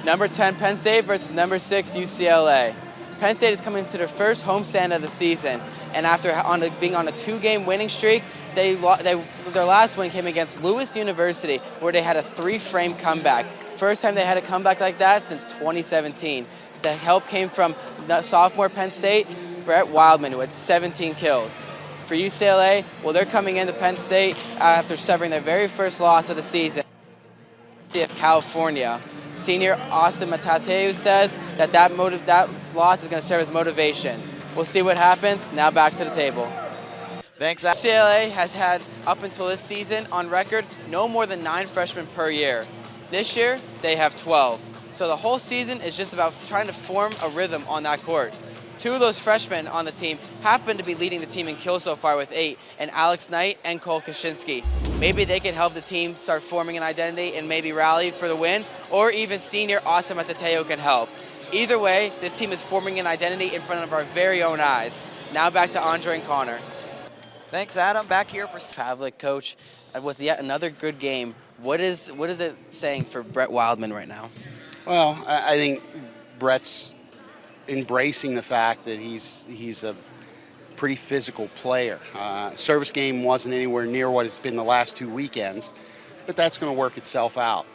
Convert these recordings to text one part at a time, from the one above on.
Number 10 Penn State versus number 6 UCLA. Penn State is coming to their first homestand of the season, and after being on a 2-game winning streak, their last win came against Lewis University, where they had a 3-frame comeback. First time they had a comeback like that since 2017. The help came from the sophomore Penn State, Brett Wildman, who had 17 kills. For UCLA, well, they're coming into Penn State after suffering their very first loss of the season. Of California. Senior Austin Matateu says that loss is going to serve as motivation. We'll see what happens. Now back to the table. Thanks. UCLA has had, up until this season, on record, no more than 9 freshmen per year. This year, they have 12. So the whole season is just about trying to form a rhythm on that court. 2 of those freshmen on the team happen to be leading the team in kills so far with 8, and Alex Knight and Cole Kaczynski. Maybe they can help the team start forming an identity and maybe rally for the win, or even senior Austin Matateo can help. Either way, this team is forming an identity in front of our very own eyes. Now back to Andre and Connor. Thanks, Adam. Back here for Pavlik, coach, with yet another good game. What is it saying for Brett Wildman right now? Well, I think Brett's embracing the fact that he's a pretty physical player. Service game wasn't anywhere near what it's been the last 2 weekends, but that's going to work itself out.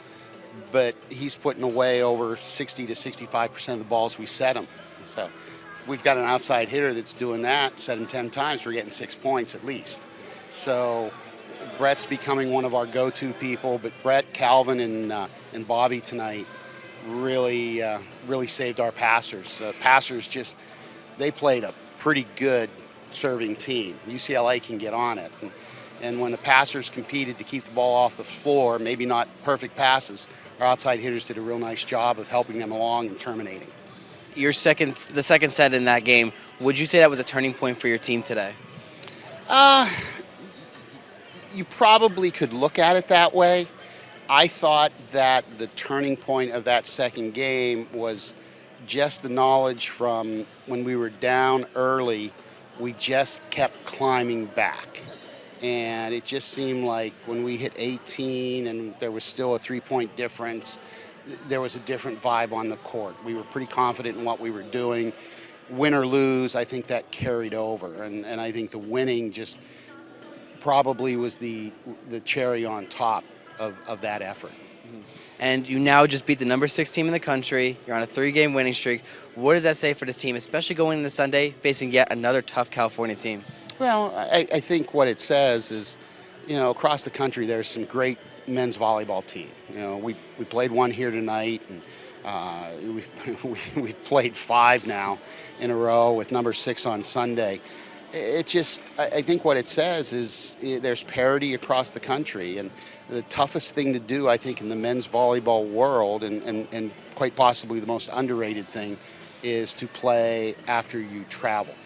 But he's putting away over 60 to 65% of the balls we set him. So if we've got an outside hitter that's doing that, set him 10 times, we're getting 6 points at least. So Brett's becoming one of our go-to people, but Brett, Calvin, and Bobby tonight really saved our passers. Passers they played a pretty good serving team. UCLA can get on it. And when the passers competed to keep the ball off the floor, maybe not perfect passes, our outside hitters did a real nice job of helping them along and terminating. The second set in that game, would you say that was a turning point for your team today? You probably could look at it that way. I thought that the turning point of that second game was just the knowledge from when we were down early, we just kept climbing back. And it just seemed like when we hit 18 and there was still a 3-point difference, there was a different vibe on the court. We were pretty confident in what we were doing. Win or lose, I think that carried over. And I think the winning just probably was the cherry on top of that effort. And you now just beat the number 6 team in the country. You're on a 3-game winning streak. What does that say for this team, especially going into Sunday, facing yet another tough California team? Well, I think what it says is, across the country there's some great men's volleyball team. We played one here tonight, and we've played 5 now in a row with number 6 on Sunday. I think what it says is there's parity across the country, and the toughest thing to do, I think, in the men's volleyball world, and quite possibly the most underrated thing, is to play after you travel.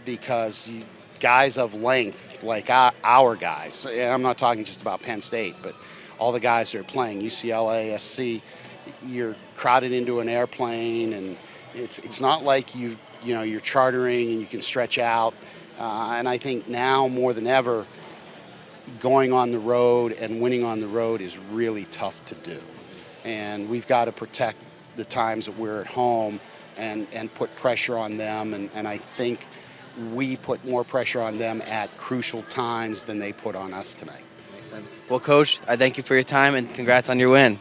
Because guys of length, like our guys, and I'm not talking just about Penn State, but all the guys that are playing, UCLA, SC, you're crowded into an airplane, and it's not like you're chartering and you can stretch out. And I think now more than ever, going on the road and winning on the road is really tough to do. And we've got to protect the times that we're at home and put pressure on them. And I think we put more pressure on them at crucial times than they put on us tonight. Makes sense. Well, Coach, I thank you for your time and congrats on your win.